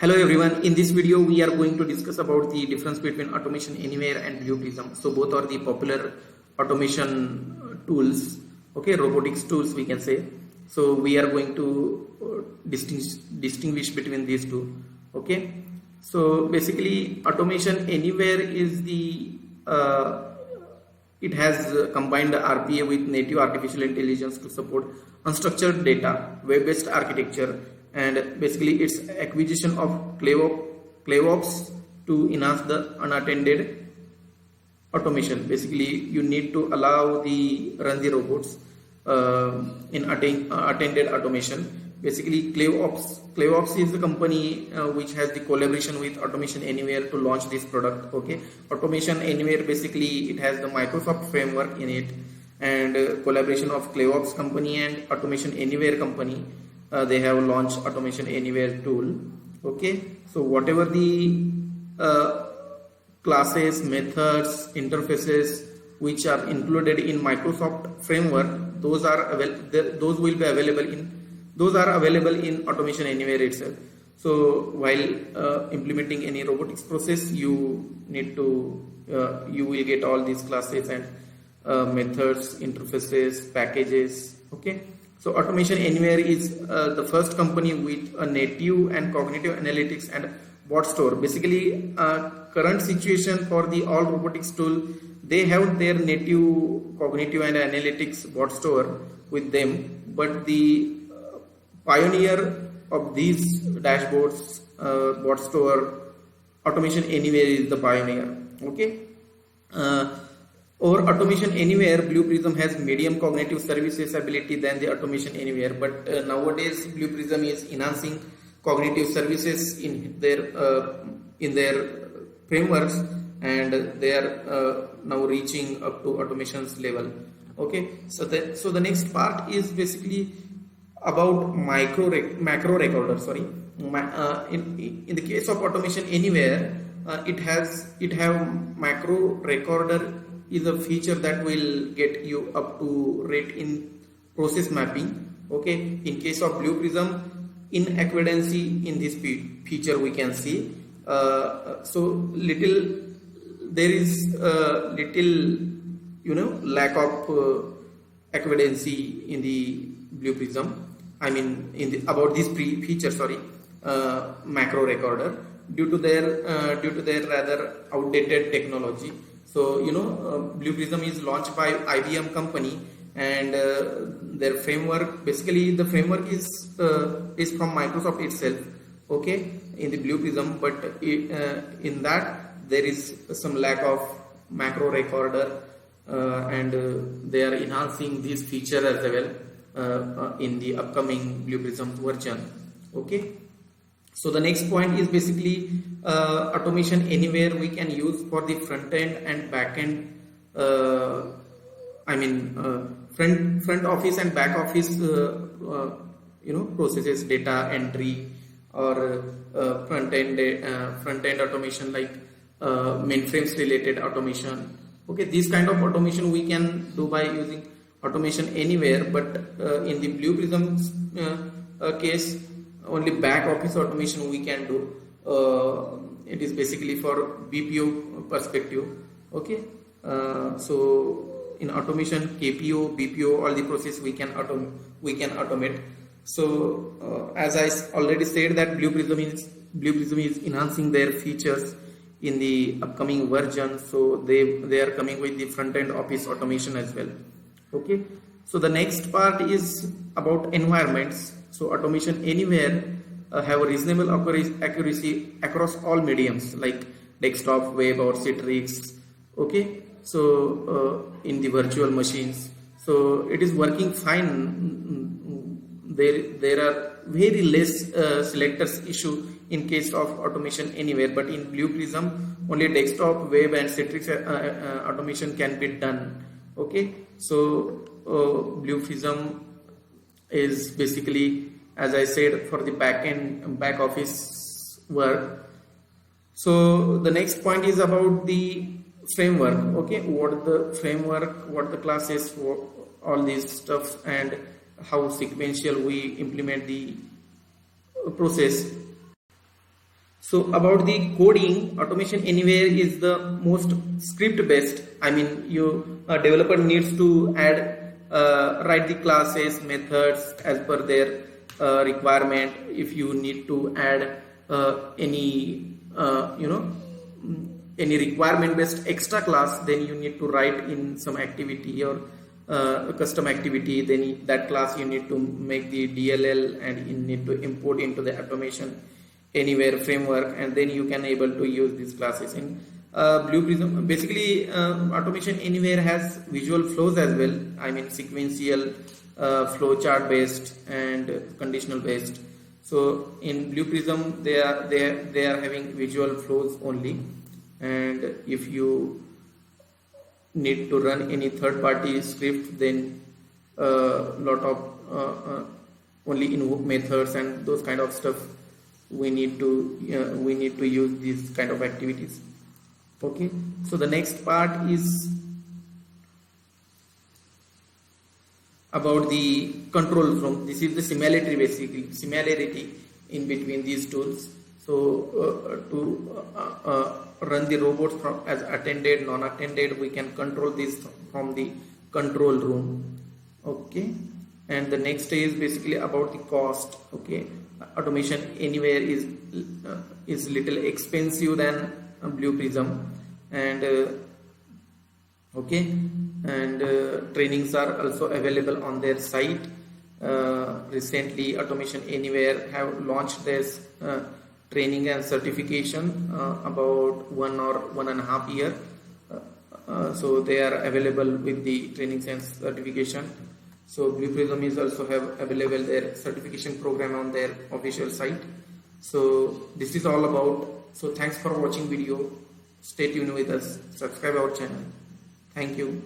Hello everyone, in this video we are going to discuss about the difference between Automation Anywhere and BluePrism. So both are the popular automation tools, okay, robotics tools we can say. So we are going to distinguish between these two, okay. So basically Automation Anywhere is the it has combined the RPA with native artificial intelligence to support unstructured data, web-based architecture, and basically its acquisition of ClayOps to enhance the unattended automation. Basically, you need to allow the run the robots in attended automation. Basically, ClayOps is the company which has the collaboration with Automation Anywhere to launch this product. Okay, Automation Anywhere basically it has the Microsoft framework in it, and collaboration of ClayOps company and Automation Anywhere company. They have launched Automation Anywhere tool. Okay, so whatever the classes, methods, interfaces which are included in Microsoft framework, those are available in Automation Anywhere itself. So while implementing any robotics process, you need to you will get all these classes and methods, interfaces, packages. Okay. So Automation Anywhere is the first company with a native and cognitive analytics and bot store. Basically, current situation for the all robotics tool, they have their native cognitive and analytics bot store with them, but the pioneer of these dashboards, bot store, Automation Anywhere is the pioneer. Okay. Or Automation Anywhere, BluePrism has medium cognitive services ability than the Automation Anywhere, but nowadays BluePrism is enhancing cognitive services in their frameworks, and they are now reaching up to automation's level. Okay, so the next part is basically about macro recorder. Sorry, in the case of Automation Anywhere, it have macro recorder is a feature that will get you up to rate in process mapping. Okay, in case of BluePrism, inaccuracy in this feature we can see. So there is little lack of accuracy in the BluePrism. I mean about this feature. Sorry, macro recorder due to their rather outdated technology. So BluePrism is launched by IBM company, and their framework, basically the framework is from Microsoft itself. Okay, in the BluePrism, but in that there is some lack of macro recorder, and they are enhancing this feature as well in the upcoming BluePrism version. Okay. So the next point is basically Automation Anywhere we can use for the front end and back end. Front office and back office processes, data entry, or front end automation like mainframes related automation. Okay, this kind of automation we can do by using Automation Anywhere, but in the BluePrism case, only back office automation we can do. It is basically for BPO perspective. Okay, so in automation, KPO, BPO, all the process we can automate. So as I already said that BluePrism is enhancing their features in the upcoming version. So they are coming with the front end office automation as well. Okay, so the next part is about environments. So Automation Anywhere have a reasonable accuracy across all mediums like desktop, web, or Citrix. Okay, so in the virtual machines, so it is working fine. There are very less selectors issue in case of Automation Anywhere, but in BluePrism only desktop, web, and Citrix automation can be done. Okay, so BluePrism is basically, as I said, for the back office work. So the next point is about the framework. Okay, what the framework, what the classes, all these stuff, and how sequential we implement the process. So about the coding, Automation Anywhere is the most script based. I mean, you developer needs to add write the classes methods as per their requirement. If you need to add any any requirement based extra class, then you need to write in some activity or custom activity. Then that class you need to make the DLL and you need to import into the Automation Anywhere framework, and then you can able to use these classes in BluePrism. Basically, Automation Anywhere has visual flows as well. I mean sequential, flowchart based and conditional based. So in BluePrism they are having visual flows only, and if you need to run any third party script, then lot of only in methods and those kind of stuff we need to use these kind of activities. Okay, so the next part is about the control flow. This is the similarity, basically similarity in between these tools. So to run the robots from as attended, non-attended, we can control this from the control room. Okay, and the next is basically about the cost. Okay, Automation Anywhere is little expensive than BluePrism, and okay, and trainings are also available on their site. Recently Automation Anywhere have launched this training and certification about 1 or 1.5 years. So they are available with the trainings and certification. So BluePrism is also have available their certification program on their official site. So this is all about. So thanks for watching video. Stay tuned with us. Subscribe our channel. Thank you.